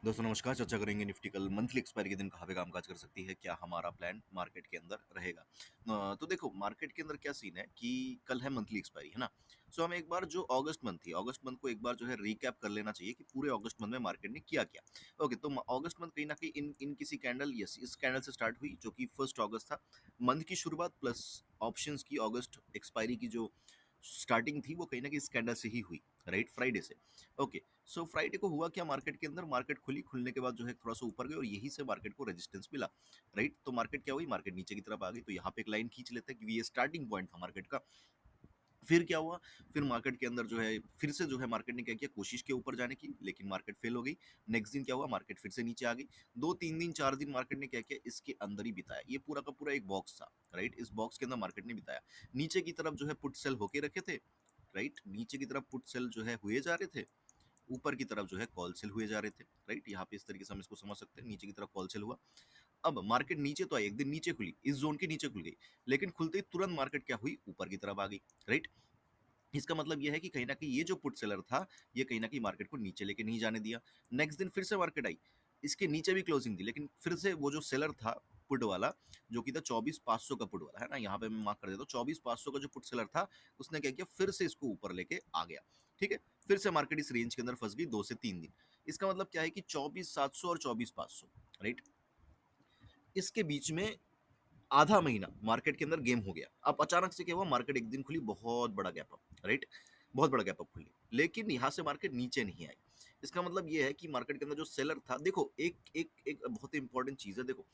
दोस्तों नमस्कार। चर्चा करेंगे निफ्टी कल मंथली एक्सपायरी के दिन कहाँ पे कामकाज कर सकती है, क्या हमारा प्लान मार्केट के अंदर रहेगा। तो देखो मार्केट के अंदर क्या सीन है कि कल है मंथली एक्सपायरी, है ना। सो हमें एक बार जो अगस्त मंथ थी, अगस्त मंथ को एक बार जो है रिकैप कर लेना चाहिए कि पूरे अगस्त मंथ में मार्केट ने किया क्या। ओके, तो अगस्त मंथ कहीं ना कहीं इन इन किसी कैंडल, यस, इस कैंडल से स्टार्ट हुई जो कि 1 अगस्त था। मंथ की शुरुआत प्लस ऑप्शंस की अगस्त एक्सपायरी की जो स्टार्टिंग थी वो कहीं ना कहीं इस कैंडल से ही हुई, राइट, फ्राइडे से। ओके, सो फ्राइडे को हुआ क्या, मार्केट के अंदर मार्केट खुली, खुलने के बाद जो है थोड़ा सा ऊपर गए और यहीं से मार्केट को रेजिस्टेंस मिला, राइट। तो मार्केट क्या हुई, मार्केट नीचे की तरफ आ गई। तो यहाँ पे एक लाइन खींच लेते हैं क्योंकि ये स्टार्टिंग पॉइंट था मार्केट का। फिर क्या हुआ, फिर मार्केट के अंदर जो है फिर से जो है मार्केट ने क्या किया, कोशिश के ऊपर जाने की, लेकिन मार्केट फेल हो गई। नेक्स्ट दिन क्या हुआ, मार्केट फिर से नीचे आ गई। 2 3 दिन 4 दिन मार्केट ने क्या किया, इसके अंदर ही बिताया। ये पूरा का पूरा एक बॉक्स था, राइट। इस बॉक्स के अंदर मार्केट ने बिताया। नीचे की तरफ जो है पुट सेल होके रखे थे, राइट। नीचे की तरफ पुट सेल जो है हुए जा रहे थे, ऊपर की तरफ जो है कॉल सेल हुए जा रहे थे, राइट। यहाँ पे इस तरीके से हम इसको समझ सकते हैं, नीचे की तरफ कॉल सेल हुआ। अब मार्केट नीचे तो आई, एक दिन नीचे खुली, इस जोन के नीचे खुल गई, लेकिन खुलते ही तुरंत मार्केट क्या हुई, ऊपर की तरफ आ गई, राइट। इसका मतलब ये है कि कहीं ना कहीं ये जो पुट सेलर था, ये कहीं ना कहीं मार्केट को नीचे लेके नहीं जाने दिया। नेक्स्ट दिन फिर से मार्केट आई, इसके नीचे भी क्लोजिंग थी, लेकिन फिर से वो जो सेलर था पुट वाला, जो कि था 24,500 का पुट वाला, है ना, यहाँ पे मैं मार्क कर देता हूँ, 24,500 का जो पुट सेलर था, उसने क्या किया, फिर से इसको ऊपर लेके आ गया। ठीक है, फिर से मार्केट इस रेंज के अंदर फंस गई 2 से 3 दिन। इसका मतलब क्या है कि 24,700 और 24,500, राइट, इसके बीच में आधा महीना मार्केट के अंदर गेम हो गया। अब अचानक से क्या हुआ, मार्केट एक दिन खुली, बहुत बड़ा गैप अप, राइट, बहुत बड़ा गैप अप खुली, लेकिन यहां से मार्केट नीचे नहीं आई। इसका मतलब ये है कि मार्केट के अंदर जो सेलर था, देखो एक एक एक बहुत इंपॉर्टेंट चीज है। देखो,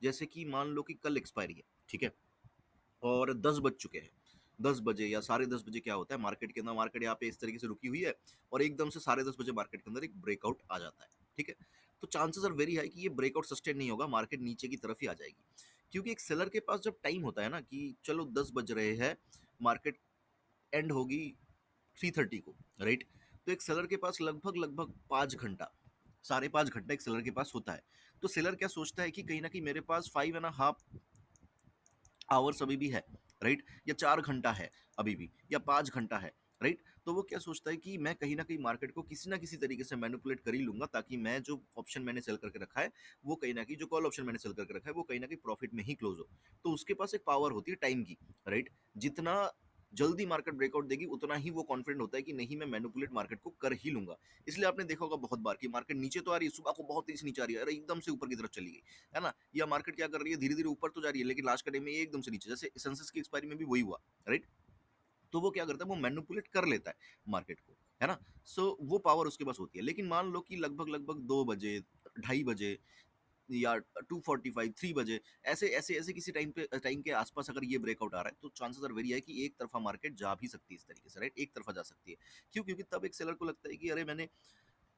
जैसे कि मान लो कि कल एक्सपायरी है, ठीक है, और 10 बज चुके हैं। 10 बजे या साढ़े 10 बजे क्या होता है मार्केट के अंदर, मार्केट यहाँ पे इस तरीके से रुकी हुई है और एकदम से साढ़े 10 बजे मार्केट के अंदर एक ब्रेकआउट आ जाता है, ठीक है। तो चांसेस आर वेरी हाई कि ये ब्रेकआउट सस्टेन नहीं होगा, मार्केट नीचे की तरफ ही आ जाएगी। क्योंकि एक सेलर के पास जब टाइम होता है ना कि चलो 10 बज रहे हैं, मार्केट एंड होगी 3:30 को, राइट। तो एक सेलर के पास लगभग लगभग 5 घंटा, 5.5 घंटा एक सेलर के पास होता है। तो सेलर क्या सोचता है कि कहीं ना कहीं मेरे पास 5.5 आवर्स अभी भी है, राइट, या 4 घंटा है अभी भी, या 5 घंटा है, राइट। तो वो क्या सोचता है कि मैं कहीं ना कहीं मार्केट को किसी ना किसी तरीके से मैनिपुलेट कर ही लूंगा, ताकि मैं जो ऑप्शन मैंने सेल करके रखा है, वो कहीं ना कहीं जो कॉल ऑप्शन मैंने सेल करके रखा है, वो कहीं ना कहीं प्रॉफिट में ही क्लोज हो। तो उसके पास एक पावर होती है टाइम की, राइट। जितना जल्दी मार्केट ब्रेकआउट देगी उतना ही वो कॉन्फिडेंट होता है कि नहीं, मैं मैनिपुलेट मार्केट को कर ही लूंगा। इसलिए आपने देखा होगा बहुत बार कि मार्केट नीचे तो आ रही है, सुबह को बहुत तेजी से नीचे आ रही है, अरे एकदम से ऊपर की तरफ चली गई, है ना। या मार्केट क्या कर रही है, धीरे धीरे ऊपर तो जा रही है, लेकिन लास्ट का टाइम में ये एकदम से नीचे, जैसे सेंसेक्स की एक्सपायरी में भी वही हुआ, राइट। तो वो क्या करता है, वो मैनिपुलेट कर लेता है मार्केट को, है ना। सो वो पावर उसके पास होती है। लेकिन मान लो कि लगभग लगभग 2 बजे, 2:30 बजे, या 2:45 3 बजे, ऐसे ऐसे ऐसे किसी टाइम के आसपास अगर ये ब्रेकआउट आ रहा है, तो चांसेस आर वेरी है कि एक तरफा मार्केट जा भी सकती है इस तरीके से, राइट, एक तरफा जा सकती है। क्यों, क्योंकि तब एक सेलर को लगता है कि अरे मैंने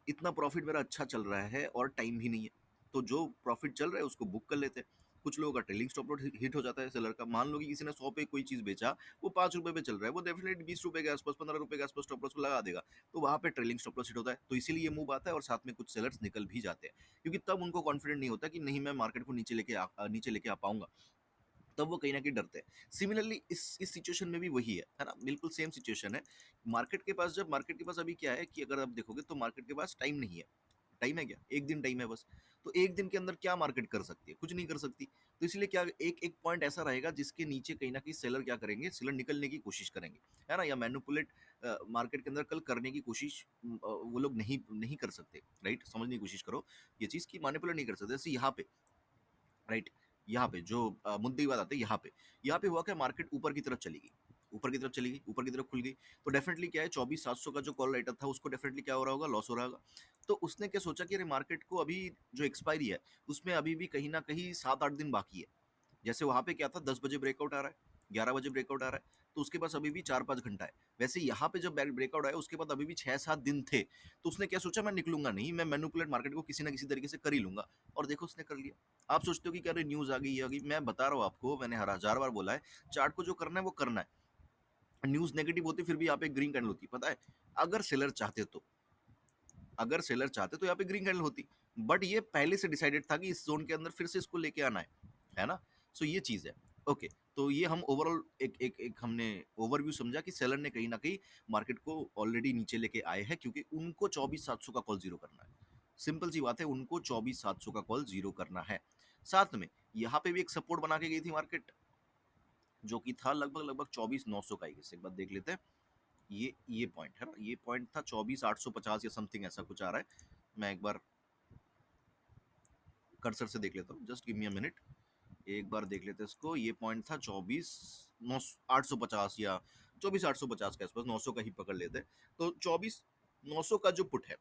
इतना प्रॉफिट मेरा अच्छा चल रहा है और टाइम भी नहीं है, तो जो प्रॉफिट चल रहा है उसको बुक कर लेते हैं। कुछ लोगों का ट्रेलिंग स्टॉप लॉस हिट हो जाता है सेलर का। मान लो कि किसी ने 100 पे कोई चीज बेचा, वो 5 रुपए पे चल रहा है, वो डेफिनेटली 20 रुपए के आसपास, 15 रुपए के आसपास स्टॉप लॉस को लगा देगा। तो वहां पे ट्रेलिंग स्टॉप लॉस हिट होता है, तो इसीलिए ये मूव आता है और साथ में कुछ सेलर्स निकल भी जाते हैं, क्योंकि तब उनको कॉन्फिडेंट नहीं होता कि नहीं, मैं मार्केट को नीचे लेके आ पाऊंगा। तब वो कहीं ना कहीं डरते हैं। सिमिलरली इस सिचुएशन में भी वही है ना, बिल्कुल सेम सिचुएशन है। मार्केट के पास अभी क्या है कि अगर आप देखोगे तो मार्केट के पास टाइम नहीं है। टाइम है क्या, एक दिन टाइम है बस। तो एक दिन के अंदर क्या मार्केट कर सकती है, कुछ नहीं कर सकती। तो इसलिए क्या, एक एक पॉइंट ऐसा रहेगा जिसके नीचे कहीं ना कहीं सेलर क्या करेंगे, सेलर निकलने की कोशिश करेंगे, है ना, या मैनिपुलेट मार्केट के अंदर कल करने की कोशिश वो लोग नहीं नहीं कर सकते, राइट। समझने की कोशिश करो ये चीज की, मैनिपुलेट नहीं कर सकते। जैसे यहाँ पे, राइट, यहाँ पे जो मुद्दे की बात आती है, यहाँ पे हुआ क्या, मार्केट ऊपर की तरफ चली गई, ऊपर की तरफ चली गई, ऊपर की तरफ खुल गई। तो डेफिनेटली क्या है, 24,700 का जो कॉल राइटर था उसको डेफिनेटली क्या हो रहा होगा, लॉस हो रहा होगा। तो उसने क्या सोचा कि अरे मार्केट को अभी जो एक्सपायरी है उसमें अभी भी कहीं ना कहीं 7 8 दिन बाकी है। जैसे वहां पे क्या था, 10 बजे ब्रेकआउट आ रहा है, 11 बजे ब्रेकआउट आ रहा है, तो उसके पास अभी भी 4 5 घंटा है। वैसे यहाँ पे जब ब्रेकआउट आया उसके बाद अभी भी 6 7 दिन थे। तो उसने क्या सोचा, मैं निकलूंगा नहीं, मैं मैनिपुलेट मार्केट को किसी ना किसी तरीके से कर ही लूंगा। और देखो उसने कर लिया। आप सोचते हो कि क्या, अरे न्यूज आ गई, ये आ गई, मैं बता रहा हूँ आपको, मैंने हर हजार बार बोला है, चार्ट को जो करना है वो करना है। न्यूज नेगेटिव होती फिर भी यहाँ पे ग्रीन कैंडल होती, पता है। अगर सेलर चाहते तो अगर सेलर चाहते तो यहाँ पे ग्रीन कैंडल होती, बट ये पहले से डिसाइडेड था कि इस जोन के अंदर फिर से इसको लेके आना है ना। सो ये चीज है। ओके, तो ये हम ओवरऑल एक हमने ओवरव्यू समझा कि सेलर ने कहीं ना कहीं मार्केट को ऑलरेडी नीचे लेके आए हैं, क्योंकि उनको 24,700 का कॉल जीरो करना है। सिंपल सी बात है, उनको 24,700 का कॉल जीरो करना है। साथ में यहाँ पे भी एक सपोर्ट बना के गई थी मार्केट, जो कि था लगभग लगभग 24,900 का ही। एक बार देख लेते हैं, ये पॉइंट है ना, ये पॉइंट था 24,850 या समथिंग ऐसा कुछ आ रहा है। मैं एक बार कर्सर से देख लेता हूँ, just give me a minute. एक बार देख लेते हैं इसको। ये पॉइंट था 24,850 या 24,850 के आसपास, 900 का ही पकड़ लेते हैं। तो 24,900 का जो पुट है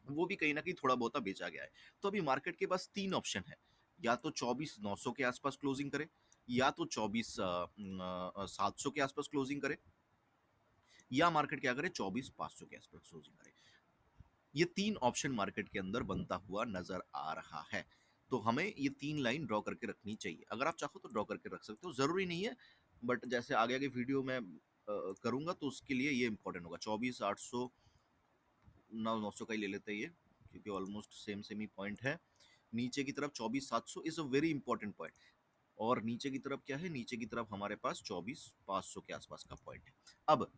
वो भी कहीं ना कहीं थोड़ा बहुत बेचा गया है। तो अभी मार्केट के पास तीन ऑप्शन है, या तो 24,900 के आसपास क्लोजिंग करे, या तो 24,700 के आसपास क्लोजिंग करे, या मार्केट क्या करे, 24,500 के आसपास क्लोजिंग करे। ये तीन ऑप्शन मार्केट के अंदर बनता हुआ नजर आ रहा है। तो हमें ये तीन लाइन ड्रॉ करके रखनी चाहिए। अगर आप चाहो तो ड्रॉ करके रख सकते हो, जरूरी नहीं है, बट जैसे आगे आगे वीडियो में करूंगा तो उसके लिए ये इंपॉर्टेंट होगा। 24,800 900 का ही ले लेते हैं ये, क्योंकि ऑलमोस्ट सेम सेम ही पॉइंट है। नीचे की तरफ 24,700 is a very important point, और नीचे की तरफ क्या है, नीचे की तरफ हमारे पास 24,500 के आसपास का पॉइंट है। अब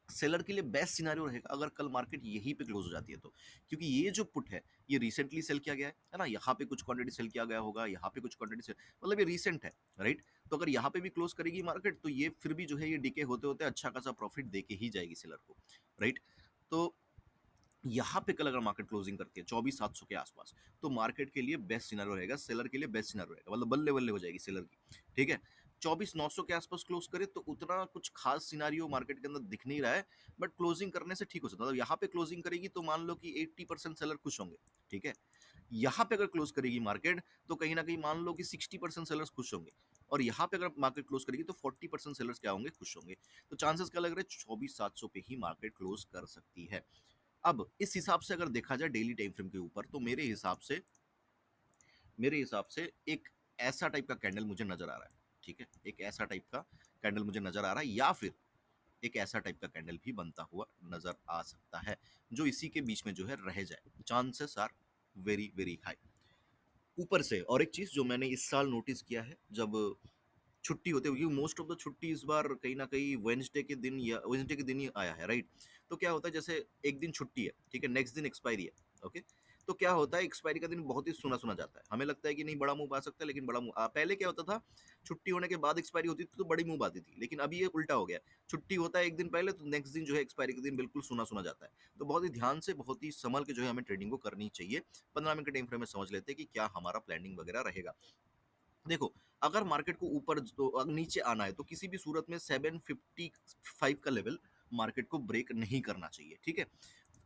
सेलर के लिए बेस्ट सिनेरियो रहेगा अगर कल मार्केट यहीं पे क्लोज हो जाती है तो, क्योंकि ये जो पुट है ये रिसेंटली सेल किया गया है ना, यहाँ पे कुछ क्वांटिटी सेल किया गया होगा, यहाँ पे कुछ क्वांटिटी सेल, मतलब ये रिसेंट है, राइट। तो अगर यहाँ पे भी क्लोज करेगी मार्केट तो ये फिर भी जो है ये डिके होते होते अच्छा खासा प्रॉफिट दे के ही जाएगी सेलर को, राइट। तो यहाँ पे कल अगर मार्केट क्लोजिंग करती है 24,700 के आसपास, तो मार्केट के लिए बेस्ट सिनेरियो रहेगा, सेलर के लिए बेस्ट सिनेरियो रहेगा, मतलब बल्ले बल्ले हो जाएगी सेलर की, ठीक है। 24,900 के आसपास क्लोज करे तो उतना कुछ खास सिनारियो मार्केट के अंदर दिख नहीं रहा है, बट क्लोजिंग करने से ठीक हो सकता है। मतलब यहाँ पे क्लोजिंग करेगी तो मान लो कि 80% सेलर खुश होंगे, ठीक है। यहाँ पे अगर क्लोज करेगी मार्केट तो कहीं ना कहीं मान लो कि 60% सेलर्स खुश होंगे, और यहाँ पे अगर मार्केट क्लोज करेगी तो 40% सेलर्स क्या होंगे, खुश होंगे। तो चांसेस क्या लग रहे हैं, 24,700 पे ही मार्केट क्लोज कर सकती है। अब इस हिसाब से अगर देखा जाए डेली टाइम फ्रेम के ऊपर, तो मेरे हिसाब से एक ऐसा टाइप का कैंडल मुझे नजर आ रहा है, ठीक है। एक ऐसा टाइप का कैंडल मुझे नजर आ रहा है, या फिर एक ऐसा टाइप का कैंडल भी बनता हुआ नजर आ सकता है, जो इसी के बीच में जो है रह जाए। Chances are very very high ऊपर से। और एक चीज जो मैंने इस साल नोटिस किया है, जब छुट्टी होते हुए, मोस्ट ऑफ द छुट्टी इस बार कहीं ना कहीं वेंसडे के दिन ही आया है, राइट। तो क्या होता है, जैसे एक दिन छुट्टी है, ठीक है, नेक्स्ट दिन एक्सपायरी है, ओके। तो क्या होता है, एक्सपायरी का दिन बहुत ही सुना सुना जाता है, हमें लगता है कि नहीं बड़ा मूव आ सकता है, लेकिन बड़ा मूव पहले क्या होता था, छुट्टी होने के बाद एक्सपायरी होती थी तो बड़ी मूव आती थी, लेकिन अभी ये उल्टा हो गया है। छुट्टी होता है एक दिन पहले तो नेक्स्ट दिन जो है एक्सपायरी के दिन बिल्कुल सुना सुना जाता है। तो बहुत ही ध्यान से, बहुत ही संभल के जो है हमें ट्रेडिंग को करनी चाहिए। 15 मिनट के टाइम फ्रेम में समझ लेते हैं कि क्या हमारा प्लानिंग वगैरह रहेगा। देखो, अगर मार्केट को ऊपर नीचे आना है तो किसी भी सूरत में 755 का लेवल मार्केट को ब्रेक नहीं करना चाहिए, ठीक है।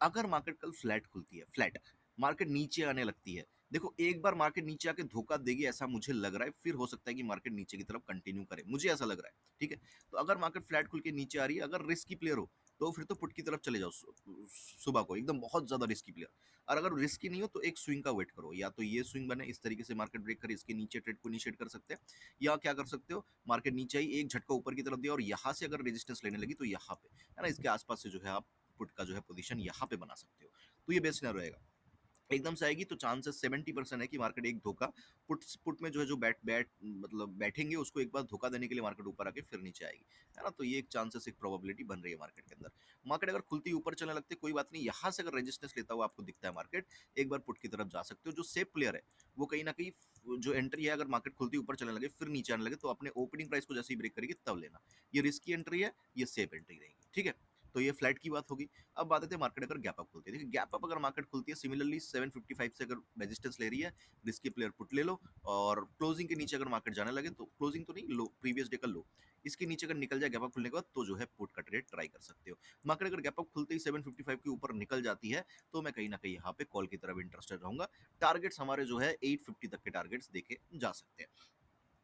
अगर मार्केट कल फ्लैट खुलती है, फ्लैट मार्केट नीचे आने लगती है, देखो एक बार मार्केट नीचे आके धोखा देगी ऐसा मुझे लग रहा है, फिर हो सकता है कि मार्केट नीचे की तरफ कंटिन्यू करे, मुझे ऐसा लग रहा है, ठीक है। तो अगर मार्केट फ्लैट खुल के नीचे आ रही है, अगर रिस्की प्लेयर हो तो फिर तो पुट की तरफ चले जाओ, सुबह को एकदम बहुत ज्यादा रिस्की प्लेयर। और अगर रिस्की नहीं हो तो एक स्विंग का वेट करो, या तो ये स्विंग बने इस तरीके से मार्केट ब्रेक करे, इसके नीचे ट्रेड को इनिशिएट कर सकते हैं, या क्या कर सकते हो, मार्केट नीचे आई एक झटका ऊपर की तरफ दिया और यहाँ से अगर रेजिस्टेंस लेने लगी तो यहाँ पे है ना, इसके आसपास से जो है आप पुट का जो है पोजीशन यहाँ पे बना सकते हो। तो ये बेस्ट सिनेरियो रहेगा। एकदम से आएगी तो चांसेस 70% है कि मार्केट एक धोखा, पुट पुट में जो है जो बैट बैट मतलब बैठेंगे उसको एक बार धोखा देने के लिए मार्केट ऊपर आके फिर नीचे आएगी, है ना। तो ये एक चांसेस, एक प्रोबेबिलिटी बन रही है मार्केट के अंदर। मार्केट अगर खुलती ऊपर चलने लगती है कोई बात नहीं, यहाँ से अगर रेजिस्टेंस लेता हुआ आपको दिखता है मार्केट, एक बार पुट की तरफ जा सकते हो। जो सेफ प्लेयर है वो कहीं ना कहीं जो एंट्री है, अगर मार्केट खुलती ऊपर चलने लगे फिर नीचे आने लगे तो अपने ओपनिंग प्राइस को जैसे ही ब्रेक करेगी तब लेना। ये रिस्की एंट्री है, ये सेफ एंट्री रहेगी, ठीक है। तो ये फ्लैट की बात होगी। अब बात आती है मार्केट अगर गैप अप खुलती है, देखिए गैप अप अगर मार्केट खुलती है सिमिलरली 755 से अगर रेजिस्टेंस ले रही है, रिस्की प्लेयर पुट ले लो। और क्लोजिंग के नीचे अगर मार्केट जाने लगे तो क्लोजिंग तो नहीं, लो प्रीवियस डे का लो, इसके नीचे अगर निकल जाए गैप अप खुलने के बाद तो जो है पुट का ट्रेड ट्राई कर सकते हो। मार्केट अगर गैप अप खुलते ही 755 के ऊपर निकल जाती है तो मैं कहीं ना कहीं यहाँ पे कॉल की तरफ इंटरेस्टेड रहूंगा। टारगेट्स हमारे जो है 850 तक के टारगेट्स देखे जा सकते हैं।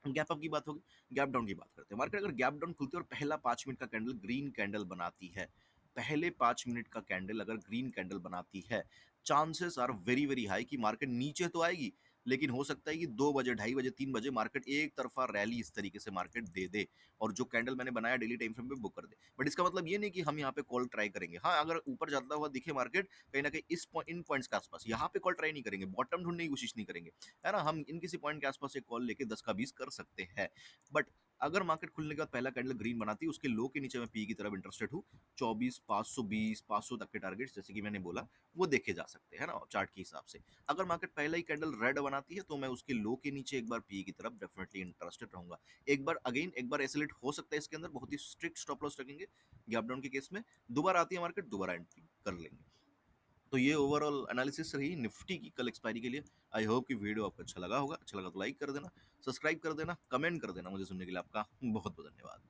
गैप अप की बात होगी, गैप डाउन की बात करते हैं। मार्केट अगर गैप डाउन खुलती है और पहला 5 मिनट का कैंडल ग्रीन कैंडल बनाती है, पहले 5 मिनट का कैंडल अगर ग्रीन कैंडल बनाती है, chances are very very high कि मार्केट नीचे तो आएगी, लेकिन हो सकता है कि 2 बजे, 2:30 बजे, 3 बजे मार्केट एक तरफा रैली इस तरीके से मार्केट दे दे, और जो कैंडल मैंने बनाया डेली टाइम फ्रेम पे बुक कर दे। बट इसका मतलब ये नहीं कि हम यहाँ पे कॉल ट्राई करेंगे। हाँ, अगर ऊपर जाता हुआ दिखे मार्केट कहीं ना कहीं इन पॉइंट्स के आसपास, यहाँ पे कॉल ट्राई नहीं करेंगे, बॉटम ढूंढने की कोशिश नहीं करेंगे, है ना। हम इन किसी पॉइंट के आसपास एक कॉल लेके 10 का 20 कर सकते हैं। बट अगर मार्केट खुलने के बाद पहला कैंडल ग्रीन बनाती है, उसके लो के नीचे मैं पी की तरफ इंटरेस्टेड हूँ। 24, 520, 500 तक के टारगेट्स जैसे कि मैंने बोला, वो देखे जा सकते हैं ना चार्ट के हिसाब से। अगर मार्केट पहला ही कैंडल रेड बनाती है, तो मैं उसके लो के नीचे एक बार पी की तरफ डेफिनेटली इंटरेस्टेड रहूंगा। एक बार एसिलेट हो सकता है इसके अंदर, बहुत ही स्ट्रिक्ट स्टॉप लॉस रखेंगे गैप डाउन के केस में। दोबारा आती है मार्केट, दोबारा एंट्री कर लेंगे। तो ये ओवरऑल एनालिसिस रही निफ्टी की कल एक्सपायरी के लिए। आई होप कि वीडियो आपको अच्छा लगा होगा। अच्छा लगा तो लाइक कर देना, सब्सक्राइब कर देना, कमेंट कर देना। मुझे सुनने के लिए आपका बहुत बहुत धन्यवाद।